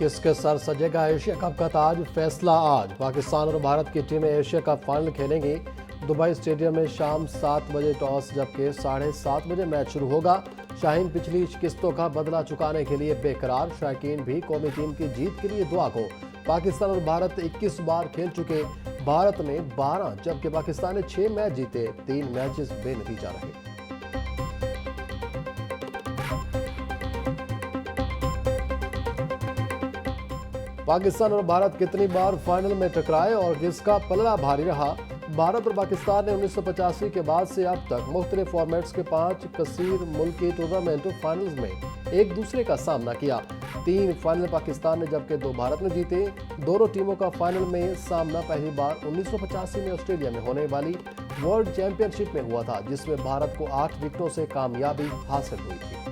किसके sir सजेगा Asia cup का ताज, फैसला आज। पाकिस्तान और भारत की टीमें एशिया कप फाइनल खेलेंगी। दुबई स्टेडियम में शाम 7 बजे टॉस, जबकि 7:30 बजे मैच शुरू होगा। शाहीन पिछली शिकस्तों का बदला चुकाने के लिए बेकरार, शायकीन भी कौमी टीम की जीत के लिए दुआ को। पाकिस्तान और भारत 21 बार खेल चुके, भारत ने 12 जबकि पाकिस्तान ने 6 मैच जीते, 3 मैचेस बेनतीजा रहे। पाकिस्तान और भारत कितनी बार फाइनल में टकराए और किसका पलड़ा भारी रहा। भारत और पाकिस्तान ने 1985 के बाद से अब तक मुख्तलिफ फॉर्मेट्स के 5 कसीर मुल्की टूर्नामेंट फाइनल्स में एक दूसरे का सामना किया। 3 फाइनल पाकिस्तान ने जबकि 2 भारत ने जीते। दोनों टीमों का फाइनल में सामना पहली बार 1985 में ऑस्ट्रेलिया में होने वाली वर्ल्ड चैंपियनशिप में हुआ था, जिसमें भारत को 8 विकेटों से कामयाबी हासिल हुई थी।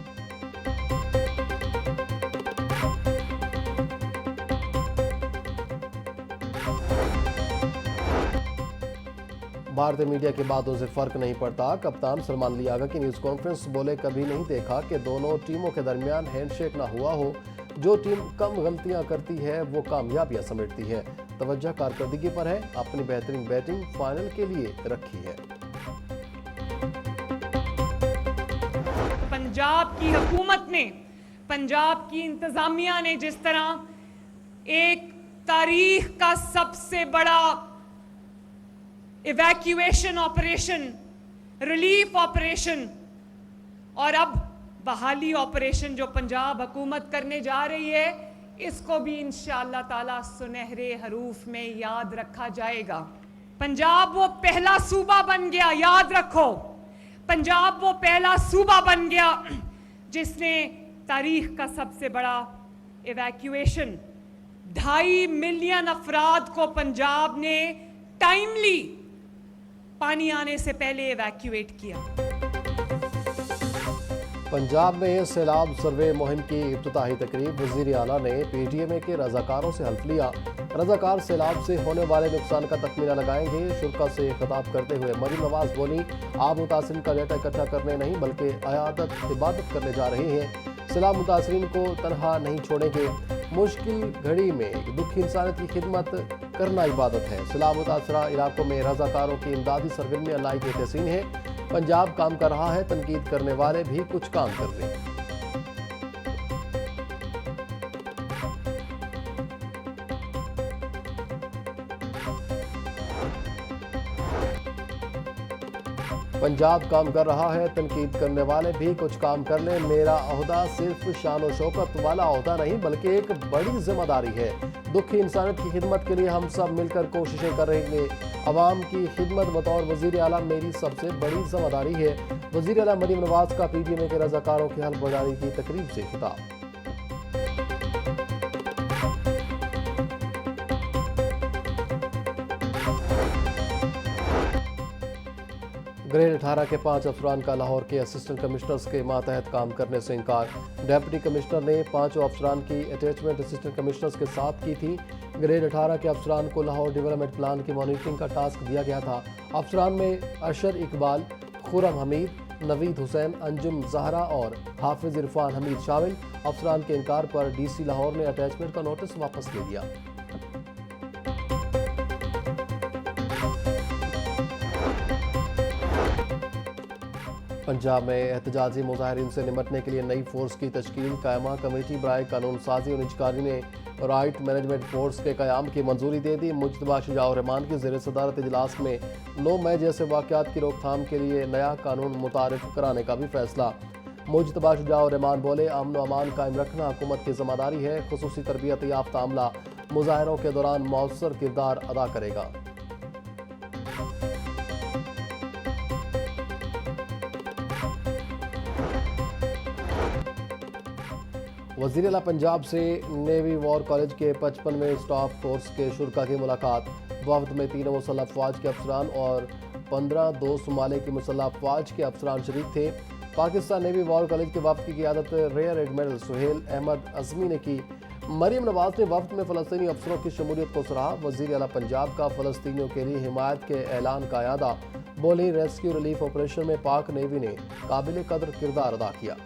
भारतीय मीडिया की बातों से फर्क नहीं पड़ता। कप्तान सलमान लियागा की न्यूज कॉन्फ्रेंस बोले, कभी नहीं देखा कि दोनों टीमों के दरमियान हैंडशेक ना हुआ हो। जो टीम कम गलतियां करती है वो कामयाबियां समेटती है। तवज्जो कारकर्दगी पर है, अपनी बेहतरीन बैटिंग फाइनल के लिए रखी है। पंजाब की हुकूमत ने, पंजाब की इंतजामिया ने जिस तरह एक तारीख का सबसे बड़ा इवैक्यूएशन ऑपरेशन, रिलीफ ऑपरेशन और अब बहाली ऑपरेशन जो पंजाब हुकूमत करने जा रही है, इसको भी इंशाअल्लाह ताला सुनहरे हरूफ में याद रखा जाएगा। पंजाब वो पहला सूबा बन गया, याद रखो, पंजाब वो पहला सूबा बन गया जिसने तारीख का सबसे बड़ा इवैक्यूएशन, 2.5 मिलियन अफराद को पंजाब ने टाइमली पानी आने से पहले इवैक्यूएट किया। पंजाब में सैलाब सर्वे मुहिम की इब्तिदाई तकरीब, वज़ीर आला ने पीटीएम के रजाकारों से हल्फ लिया। रजाकार सैलाब से होने वाले नुकसान का तखमीना लगाएंगे। शुरा से खिताब करते हुए मरीम नवाज बोली, आप मुतासरीन का डेटा इकट्ठा करने नहीं बल्कि अयादत इबादत करने जा रहे हैं। सैलाब मुतासरीन को तनहा नहीं छोड़ेंगे। मुश्किल घड़ी में दुखी इंसानियत की खिदमत करना इबादत है। सैलाब मुतासरा इलाकों में रजाकारों की इमदादी सरगर्मियां लायक तहसीन है। पंजाब काम कर रहा है, तनकीद करने वाले भी कुछ काम कर रहे हैं। पंजाब काम कर रहा है, तनकीद करने वाले भी कुछ काम कर लें। मेरा ओहदा सिर्फ शान और शौकत वाला ओहदा नहीं बल्कि एक बड़ी जिम्मेदारी है। दुखी इंसानियत की खिदमत के लिए हम सब मिलकर कोशिशें करेंगे। अवाम की खिदमत बतौर वज़ीर आला मेरी सबसे बड़ी जिम्मेदारी है। वज़ीर आला मरीम नवाज का पीटीएम के रजाकारों की हल्फ बजाने की तकरीब से खिताब। ग्रेड 18 के 5 अफसरान का लाहौर के असिस्टेंट कमिश्नर्स के मातहत काम करने से इनकार। डेप्यूटी कमिश्नर ने 5 अफसरान की अटैचमेंट असिस्टेंट कमिश्नर्स के साथ की थी। ग्रेड 18 के अफसरान को लाहौर डेवलपमेंट प्लान की मॉनिटरिंग का टास्क दिया गया था। अफसरान में अशर इकबाल, खुरम हमीद, नवीद हुसैन, अंजुम जहरा और हाफिज इरफान हमीद शामिल। अफसरान के इनकार पर डीसी लाहौर ने अटैचमेंट का नोटिस वापस ले लिया। पंजाब में एहतजाजी मुजाहिरीन से निपटने के लिए नई फोर्स की तश्कील। कायमा कमेटी बराए कानून साजी और निजकारी ने राइट मैनेजमेंट फोर्स के क़याम की मंजूरी दे दी। मुज्तबा शुजाउर रहमान की ज़ेर सदारत इजलास में 9 मई जैसे वाक़यात की रोकथाम के लिए नया कानून मुतारिफ कराने का भी फैसला। मुज्तबा शुजाउर रहमान बोले, अमन व अमान कायम रखना हुकूमत की जिम्मेदारी है। खुसूसी तरबियत याफ्ता अमला मुजाहरों के दौरान मौसर किरदार अदा करेगा। वज़ीर आला पंजाब से नेवी वॉर कॉलेज के 55वें स्टाफ कोर्स के शुरा की मुलाकात। वफ्द में 3 मुसल्लह अफवाज के अफसरान और 15 2 सोमालिया की मुसल्लह अफवाज के अफसरान शरीक थे। पाकिस्तान नेवी वॉर कॉलेज के वफ्द की क़ियादत रियर एडमिरल सुहेल अहमद अज़मी ने की। मरीम नवाज ने वफ्द में फ़लस्तीनी अफसरों की शमूलियत को सराहा। वज़ीर आला पंजाब का फ़लस्तीनियों के लिए हिमायत के ऐलान का अयादा। बोली, रेस्क्यू रिलीफ ऑपरेशन में पाक नेवी ने काबिल कदर किरदार अदा किया।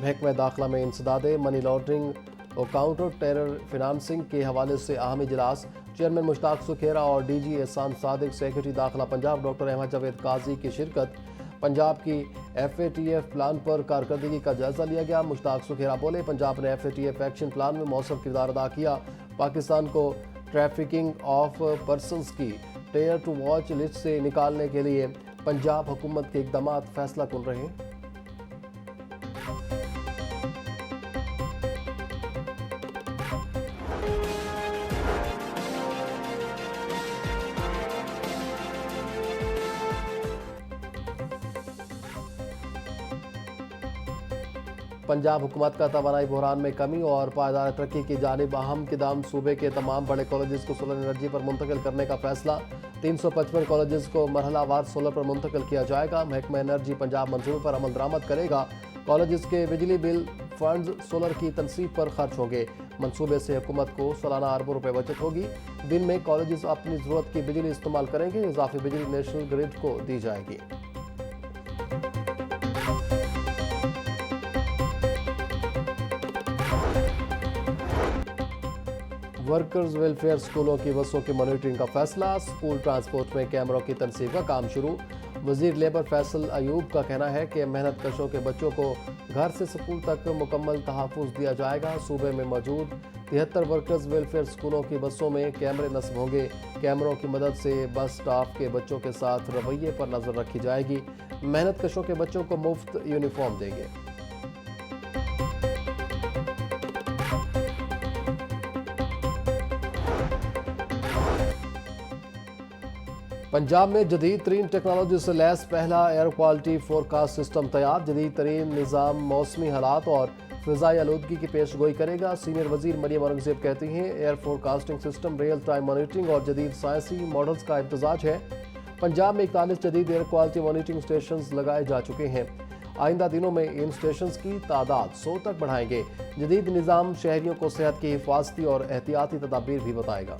महकमा दाखिला में इंसदाद मनी लॉन्ड्रिंग और काउंटर टेरर फिनांसिंग के हवाले से अहम इजलास। चेयरमैन मुश्ताक सुखेरा और डीजी एहसान सादिक, सेक्रेटरी दाखिला पंजाब डॉक्टर अहमद जावेद काजी की शिरकत। पंजाब की FATF प्लान पर कारकर्दगी का जायजा लिया गया। मुश्ताक सुखेरा बोले, पंजाब ने FATF एक्शन प्लान में मौसम किरदार अदा किया। पाकिस्तान को ट्रैफिकिंग ऑफ पर्सनस की टेयर टू वॉच लिस्ट से निकालने के लिए पंजाब हुकूमत के इकदाम फैसला कुन रहे। पंजाब हुकूमत का तवानाई बहरान में कमी और पायदार तरक्की की जानिब अहम किदाम। सूबे के तमाम बड़े कॉलेजेस को सोलर एनर्जी पर मुंतकिल करने का फैसला। 355 कॉलेजेस को मरहलावार सोलर पर मुंतकिल किया जाएगा। महकमा एनर्जी पंजाब मंसूबे पर अमल दरामद करेगा। कॉलेजेस के बिजली बिल फंड्स सोलर की तनसीब पर खर्च होंगे। मंसूबे से हुकूमत को सालाना अरबों रुपए बचत होगी। दिन में कॉलेजेस अपनी ज़रूरत की बिजली इस्तेमाल करेंगे। इजाफी बिजली नेशनल ग्रिड को दी जाएगी। वर्कर्स वेलफेयर स्कूलों की बसों की मॉनिटरिंग का फैसला। स्कूल ट्रांसपोर्ट में कैमरों की तनसीब का काम शुरू। वजीर लेबर फैसल अयूब का कहना है कि मेहनत कशों के बच्चों को घर से स्कूल तक मुकम्मल तहफ़्फ़ुज़ दिया जाएगा। सूबे में मौजूद 73 वर्कर्स वेलफेयर स्कूलों की बसों में कैमरे नस्ब होंगे। कैमरों की मदद से बस स्टाफ के बच्चों के साथ रवैये पर नज़र रखी जाएगी। मेहनत कशों के बच्चों को मुफ्त यूनिफॉर्म देंगे। पंजाब में जदीद तरीन टेक्नोलॉजी से लैस पहला एयर क्वालिटी फोरकास्ट सिस्टम तैयार। जदीद तरीन निज़ाम मौसमी हालात और फ़िज़ाई आलूदगी की पेश गोई करेगा। सीनियर वजीर मरियम औरंगज़ेब कहती हैं, air forecasting system real time monitoring और जदीद साइंसी मॉडल्स का इम्तजाज है। पंजाब में 41 जदीद एयर क्वालिटी मॉनिटरिंग स्टेशन लगाए जा चुके हैं। आइंदा दिनों में इन स्टेशन की तादाद 100 तक बढ़ाएंगे। जदीद निज़ाम शहरियों को सेहत की हिफाजती और एहतियाती तदाबीर भी बताएगा।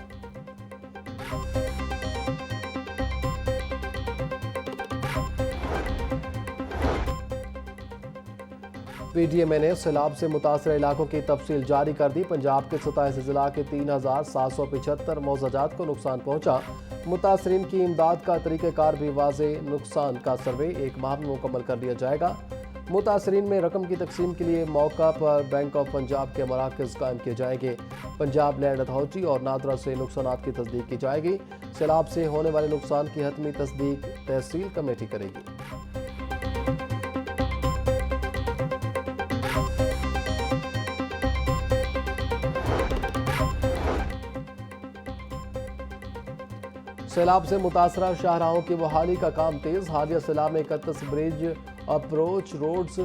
PDMA ने सैलाब से मुतासर इलाकों की तफसील जारी कर दी। पंजाब के 27 जिला के 3775 मौज़ाजात को नुकसान पहुंचा। मुतासरीन की इमदाद का तरीक़ेकार भी वाज़े। नुकसान का सर्वे 1 माह में मुकम्मल कर लिया जाएगा। मुतासरीन में रकम की तकसीम के लिए मौका पर बैंक ऑफ पंजाब के मराकज़ कायम किए जाएंगे। पंजाब लैंड अथॉरिटी और नादरा से नुकसानात की तस्दीक की जाएगी। सैलाब से होने वाले नुकसान की हतमी तस्दीक तहसील कमेटी करेगी। सैलाब से मुतासरा शाहराहों की बहाली का काम तेज। हालिया सैलाब में 31 ब्रिज अप्रोच रोड्स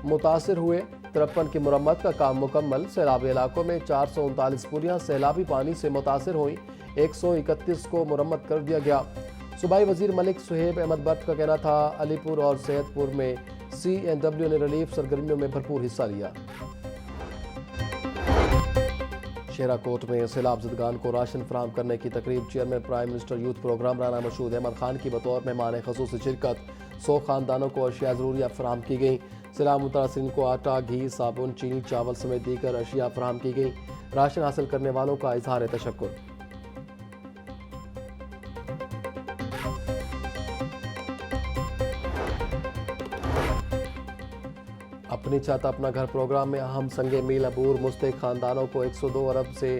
मुतासर हुए। 53 की मुरम्मत का काम मुकम्मल। सैलाबी इलाकों में 439 पुलियां सैलाबी पानी से मुतासर हुई। 131 को मुरम्मत कर दिया गया। सूबाई वजीर मलिक सुहेब अहमद भट्ट का कहना था, अलीपुर और सैयदपुर में CNW ने रिलीफ सरगर्मियों में भरपूर हिस्सा लिया। शेराकोट में सैलाब ज़दगान को राशन फराहम करने की तकरीब। Chairman prime minister youth program Rana Mashhood Ahmad Khan की बतौर मेहमान ख़ुसूसी शिरकत। 100 ख़ानदानों को अशिया ज़रूरियात फराहम की गई। सैलाब मुतासरीन को आटा, घी, साबुन, चीनी, चावल समेत दीगर अशिया फराहम की गई। राशन हासिल करने वालों का इजहार तशक्कुर। अपनी छत अपना घर प्रोग्राम में अहम संगे मील अबूर मुस्तहिक खानदानों को 102 अरब से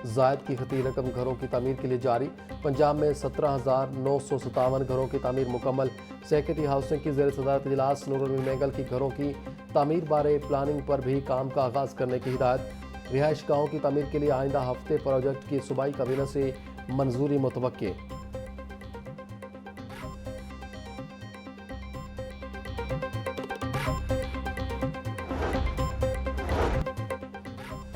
जायद की खती रकम घरों की तामीर के लिए जारी। पंजाब में 17,957 घरों की तामीर मुकम्मल। सेक्रेटरी हाउसिंग की ज़ेर सदारत इजलास। नूरुल मैंगल की घरों की तामीर बारे प्लानिंग पर भी काम का आगाज़ करने की हिदायत। रिहाइश गाहों की तामीर के लिए आइंदा हफ्ते प्रोजेक्ट की सूबाई काबीना से मंजूरी मुतवक्के।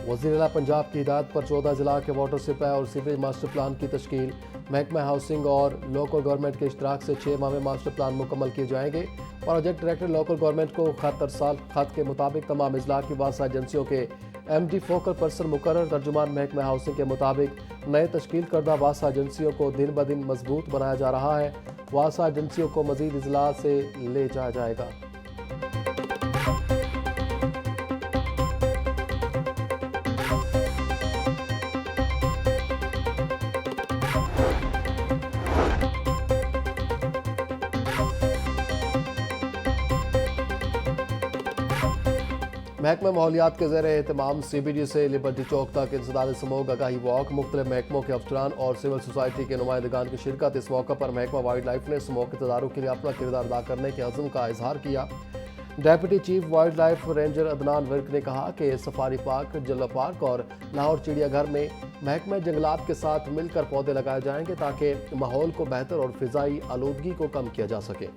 वज़ीर-ए-आला पंजाब की हिदायत पर 14 जिला के वाटर सप्लाई और सीवरेज मास्टर प्लान की तश्कील। महकमा हाउसिंग और लोकल गवर्नमेंट के इश्तराक से 6 माह में मास्टर प्लान मुकम्मल किए जाएंगे। प्रोजेक्ट डायरेक्टर लोकल गवर्नमेंट को खत अरसाल। खत के मुताबिक तमाम अजला की वासा एजेंसियों के MD फोकल पर्सन मुकर्रर। तर्जुमान महकमा हाउसिंग के मुताबिक नए तश्कील करदा वासा एजेंसियों को दिन ब दिन मजबूत बनाया जा रहा है। वासा एजेंसियों को मजीद इजला से ले जाया जाएगा। महकमा माहौलियात के ज़ेर एहतमाम CBD से लिबर्टी चौक तक इंसदाद स्मोक आगाही वॉक, मुख्तलिफ महकमों के अफसरान और सिविल सोसाइटी के नुमाइंदगान की शिरकत। इस मौके पर महकमा वाइल्ड लाइफ ने स्मोक के तदारुक के लिए अपना किरदार अदा करने के अज़्म का इजहार किया। Deputy chief wild life ranger Adnan Virk ने कहा कि सफारी पार्क, जल्ला पार्क और लाहौर चिड़ियाघर में महकमा जंगलात के साथ मिलकर पौधे लगाए जाएंगे ताकि माहौल को बेहतर और फिजाई आलूदगी को कम किया जा सके।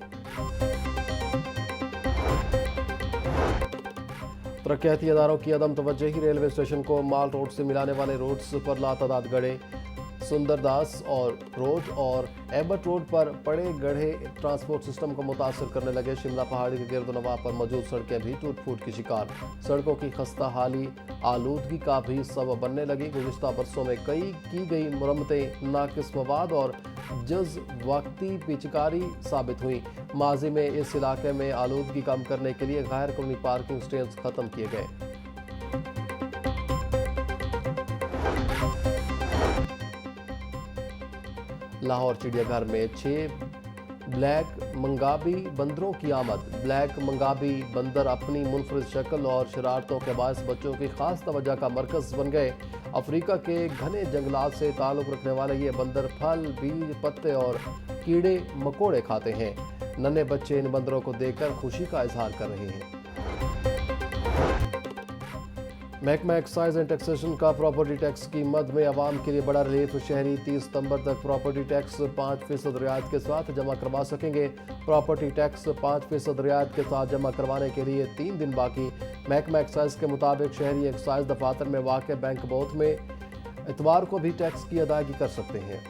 तरक्याती अदारों की अदम तवज्जोही रेलवे स्टेशन को माल रोड से मिलाने वाले रोड्स पर लातादाद गड्ढे, सुंदरदास और रोड और एबर्ट रोड पर पड़े गड्ढे ट्रांसपोर्ट सिस्टम को मुतासर करने लगे। शिमला पहाड़ी के गिरदोनवा पर मौजूद सड़कें भी टूट फूट की शिकार। सड़कों की खस्ता हाली आलूदगी का भी सबब बनने लगी। गुज़िश्ता बरसों में की गई मुरम्मतें नाकिस मवाद और जज वक्ती पिचकारी साबित हुई। माजी में इस इलाके में आलूदगी कम करने के लिए गैर कानूनी पार्किंग स्टैंड्स खत्म किए गए। लाहौर चिड़ियाघर में 6 ब्लैक मंगाबी बंदरों की आमद। ब्लैक मंगाबी बंदर अपनी मुनफरिद शक्ल और शरारतों के बायस बच्चों की खास तवज्जो का मरकज बन गए। अफ्रीका के घने जंगलात से ताल्लुक रखने वाले ये बंदर फल, बीज, पत्ते और कीड़े मकोड़े खाते हैं। नन्हे बच्चे इन बंदरों को देखकर खुशी का इजहार कर रहे हैं। महकमा एक्साइज एंड टैक्सेशन का प्रॉपर्टी टैक्स की मद में आवाम के लिए बड़ा रिलीफ। शहरी 30 सितंबर तक प्रॉपर्टी टैक्स 5% रियायत के साथ जमा करवा सकेंगे। प्रॉपर्टी टैक्स 5% रियायत के साथ जमा करवाने के लिए 3 दिन बाकी। महकमा एक्साइज के मुताबिक शहरी एक्साइज दफातर में वाक़ बैंक बोथ में इतवार को भी टैक्स की अदायगी कर सकते हैं।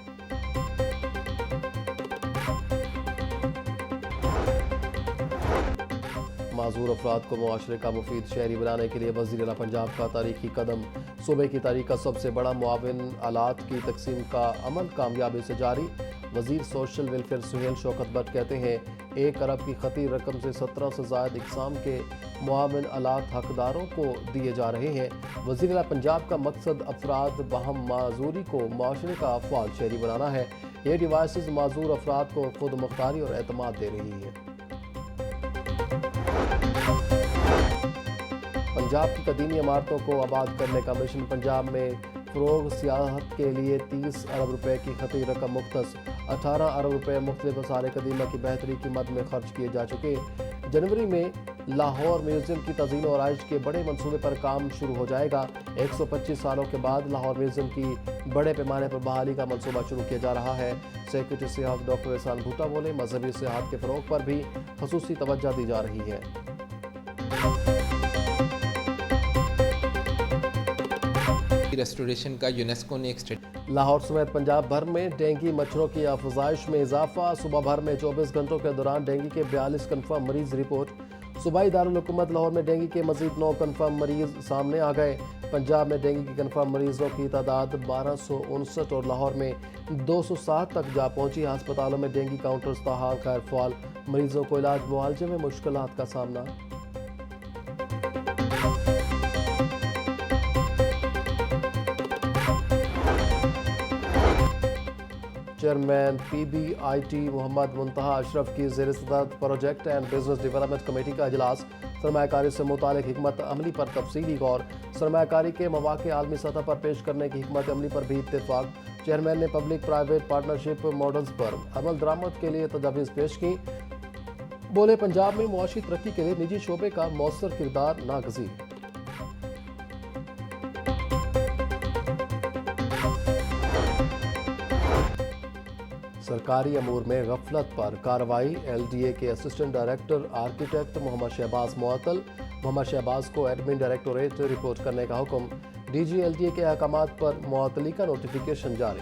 माजूर अफराद को मुआशरे का मुफीद शहरी बनाने के लिए वज़ीर आला पंजाब का तारीखी कदम। सूबे की तारीख का सबसे बड़ा मुआविन आलात की तकसीम का अमल कामयाबी से जारी। वज़ीर सोशल वेलफेयर सुहेल शौकत भट्ट कहते हैं 1 अरब की खती रकम से 17 से ज़ायद इकसाम के मुआविन आलात हकदारों को दिए जा रहे हैं। वज़ीर आला पंजाब का मकसद अफराद बहम माजूरी को मुआशरे का फ़ाल शहरी बनाना है। ये डिवाइसेस माजूर अफराद को खुद मुख्तारी और एतमाद दे रही है। पंजाब की कदीमी इमारतों को आबाद करने का मिशन पंजाब में फ़रोग़ सियाहत के लिए 30 अरब रुपए की खती रकम मुख्तस। 18 अरब रुपए मुख्तलिफ आसार कदीमा की बेहतरी की मद में खर्च किए जा चुके। जनवरी में लाहौर म्यूज़ियम की तज़ीन और आइश के बड़े मंसूबे पर काम शुरू हो जाएगा। 125 सालों के बाद लाहौर म्यूज़ियम की बड़े पैमाने पर बहाली का मंसूबा शुरू किया जा रहा है। सेक्रेटरी सियाहत डॉक्टर एहसान भुट्टा बोले मजहबी सियाहत के फ़रोग़ पर भी ख़ुसूसी तवज्जो दी जा रही है। रेस्टोरेशन का यूनेस्को ने एक लाहौर समेत पंजाब भर में डेंगू मच्छरों की अफजाइश में इजाफा। सुबह भर में 24 घंटों के दौरान डेंगू के 42 कन्फर्म मरीज रिपोर्ट। सूबाई दारुल हुकूमत लाहौर में डेंगू के मजीद 9 कन्फर्म मरीज सामने आ गए। पंजाब में डेंगू के कन्फर्म मरीजों की तादाद 1259 और लाहौर में 207 तक जा पहुंची। अस्पतालों में डेंगू काउंटर्स ताहाल खैर फ़ाल। मरीजों को इलाज मुआलजे में मुश्किलात का सामना। चेयरमैन PBIT मोहम्मद मुंतहा अशरफ की ज़ेर-ए-सदारत project and business development committee का इजलास। सरमायाकारी से मुतालिक हिकमत अमली पर तफसीली गौर। सरमायाकारी के मौक़े आलमी सतह पर पेश करने की हिकमत अमली पर भी इत्तेफाक। चेयरमैन ने पब्लिक प्राइवेट पार्टनरशिप मॉडल्स पर अमल दरामद के लिए तजावीज़ पेश की। बोले पंजाब में मुआशी तरक्की के लिए निजी शोबे का मौसर किरदार नागज़ीर। सरकारी अमूर में गफलत पर कार्रवाई। LDA के assistant director architect Mohammad Shahbaz मुअत्तल। मोहम्मद शहबाज को एडमिन डायरेक्टोरेट रिपोर्ट करने का हुक्म। DG LDA के अहकामात पर मुअत्तली का नोटिफिकेशन जारी।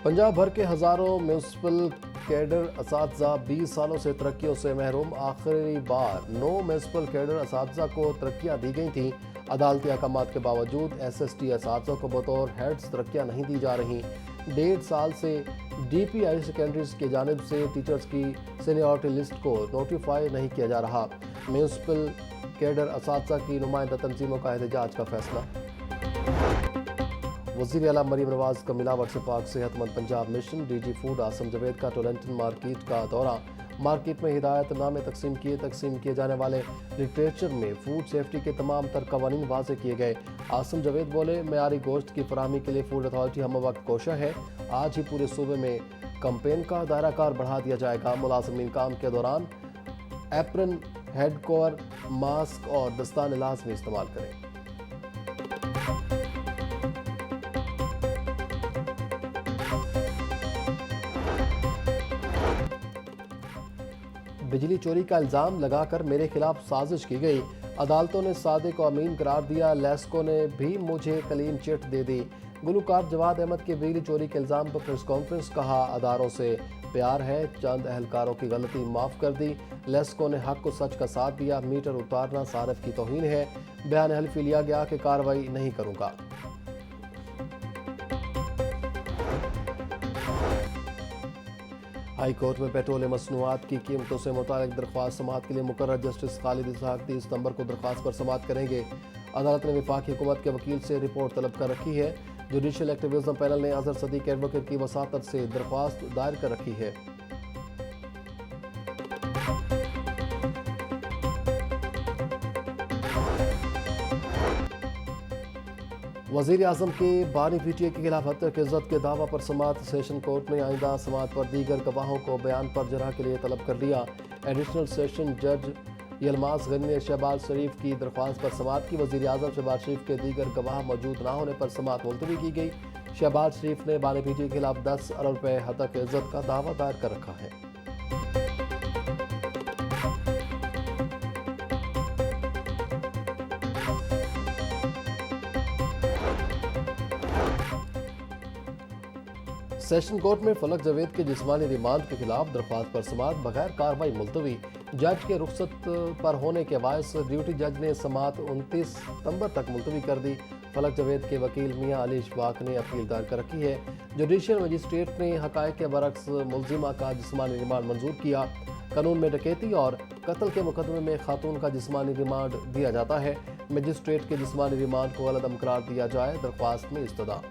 पंजाब भर के हजारों म्यूनसिपल कैडर असातिज़ा 20 सालों से तरक्कियों से महरूम। आखिरी बार 9 म्यूनसिपल कैडर असातिज़ा को तरक्कियाँ दी गई थीं। अदालती अहकामात के बावजूद SST असातिज़ा को बतौर हेड्स तरक्कियाँ नहीं दी जा रहीं। 1.5 साल से DPI सेकेंडरीज की जानिब से टीचर्स की सीनियरिटी लिस्ट को नोटिफाई नहीं किया जा रहा। म्यूनसिपल कैडर असातिज़ा की नुमाइंदा तंजीमों का एहतजाज का फैसला। वज़ीर आला मरीम नवाज का मिलावट से पाक सेहतमंद Punjab mission. DG food Asim Javed का टोरेंटन मार्केट का दौरा। मार्केट में हिदायतनामे तकसीम किए जाने वाले लिटरेचर में फूड सेफ्टी के तमाम तर कवानीन वाज़े किए गए। आसम जवेद बोले, मेयारी गोश्त की फराहमी के लिए फूड अथॉरिटी हम वक्त कोशा है। आज ही पूरे सूबे में कंपेन का दायरा कार बढ़ा दिया जाएगा। मुलाजिमीन काम के दौरान एप्रन, हेड कवर, मास्क और दस्ताने लाजमी इस्तेमाल करें। बिजली चोरी का इल्जाम लगाकर मेरे खिलाफ साजिश की गई। अदालतों ने सादिक को अमीन करार दिया। लेस्को ने भी मुझे क्लीन चिट दे दी। गुलकार जवाद अहमद के बिजली चोरी के इल्जाम पर प्रेस कॉन्फ्रेंस। कहा, अदारों से प्यार है, चंद अहलकारों की गलती माफ़ कर दी। लेस्को ने हक को सच का साथ दिया। मीटर उतारना सारिफ की तौहीन है। बयान हल्फी लिया गया कि कार्रवाई नहीं करूँगा। हाई कोर्ट में पेट्रोल मसनूआत की कीमतों से मुतालिक दरख्वास्त समाअत के लिए मुकर्रर जस्टिस खालिद इसहाक 30 सितंबर को दरख्वास्त पर समाअत करेंगे। अदालत ने वफाकी हुकूमत के वकील से रिपोर्ट तलब कर रखी है। जुडिशल एक्टिविज्म पैनल ने अजहर सदीक एडवोकेट की वसातत से दरख्वास्त दायर कर रखी है। वज़ीर आज़म के बानी पीटीए के खिलाफ हत्या की इज्जत के दावा पर समाअत। सेशन कोर्ट ने आइंदा समाअत पर दीगर गवाहों को बयान पर जरह के लिए तलब कर लिया। एडिशनल सेशन जज यलमास गनी ने शहबाज शरीफ की दरख्वास्त पर समाअत की। वज़ीर आज़म शहबाज शरीफ के दीगर गवाह मौजूद न होने पर समाअत मुलतवी की गई। शहबाज शरीफ ने बानी पीटीए के खिलाफ 10 अरब रुपये हत्या की इज्जत का दावा दायर कर रखा है। सेशन कोर्ट में फलक जावेद के जिस्मानी रिमांड के खिलाफ दरख्वास्त पर समाअत बगैर कार्रवाई मुलतवी। जज के रुखसत पर होने के बायस ड्यूटी जज ने समाअत 29 सितंबर तक मुलतवी कर दी। फलक जावेद के वकील मियां अली इशफाक ने अपील दायर कर रखी है। जुडिशल मजिस्ट्रेट ने हकायक के बरक्स मुलजिमा का जिस्मानी रिमांड मंजूर किया। कानून में डकैती और कत्ल के मुकदमे में खातून का जिस्मानी रिमांड दिया जाता है। मजिस्ट्रेट के जिस्मानी रिमांड को गलत करार दिया जाए, दरख्वास्त में इस्तदा।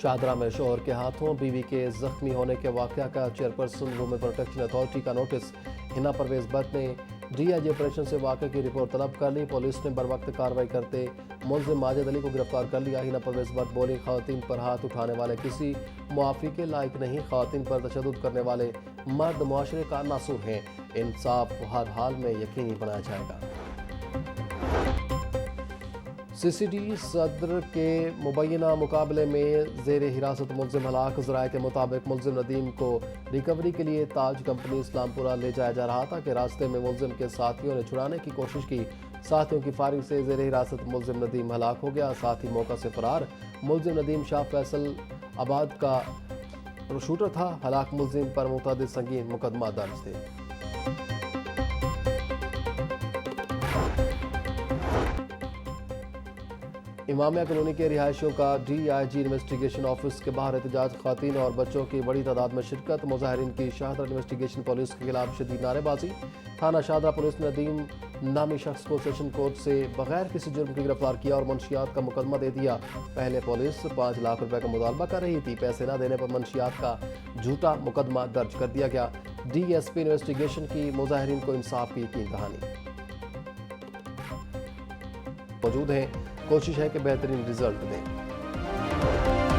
शाहदरा में शोहर के हाथों बीवी के जख्मी होने के वाक़या का चेयरपर्सन वुमेन प्रोटेक्शन अथॉरिटी का नोटिस। हिना परवेज भट्ट ने डीआईजी ऑपरेशन से वाक़े की रिपोर्ट तलब कर ली। पुलिस ने बरवक्त कार्रवाई करते मुलजिम माजिद अली को गिरफ्तार कर लिया। हिना परवेज भट्ट बोली, ख़वातीन पर हाथ उठाने वाले किसी मुआफ़ी के लायक नहीं। ख़वातीन पर तशद्दुद करने वाले मर्द मुआशरे का नासूर हैं। इंसाफ हर हाल में यकीनी बनाया जाएगा। सीसीडी सदर के मुबैना मुकाबले में जेर हिरासत मुलजिम हलाक। ज़राए के मुताबिक मुलजिम नदीम को रिकवरी के लिए ताज कंपनी इस्लामपुरा ले जाया जा रहा था कि रास्ते में मुलजिम के साथियों ने छुड़ाने की कोशिश की। साथियों की फायरिंग से जेर हिरासत मुलजिम नदीम हलाक हो गया। साथ ही मौका से फरार मुलजिम नदीम शाह फैसल आबाद का शूटर था। हलाक मुलजिम पर मुतअद्दिद संगीन मुकदमा दर्ज थे। इमामिया कॉलोनी के रिहायशियों का डीआईजी इन्वेस्टिगेशन ऑफिस के बाहर एहतजाज। ख़वातीन और बच्चों की बड़ी तादाद में शिरकत। मुजाहिरीन की शाहदरा इन्वेस्टिगेशन पुलिस के खिलाफ शदीद नारेबाजी। थाना शाहदरा पुलिस ने नदीम नामी शख्स को सेशन कोर्ट से बगैर किसी जुर्म के गिरफ्तार किया और मंशियात का मुकदमा दे दिया। पहले पुलिस 5 लाख रुपए का मुतालबा कर रही थी। पैसे न देने पर मंशियात का झूठा मुकदमा दर्ज कर दिया गया। डीएसपी इन्वेस्टिगेशन की मुजाहिरीन को इंसाफ की यकीन दहानी। मौजूद हैं, कोशिश है कि बेहतरीन रिजल्ट दें।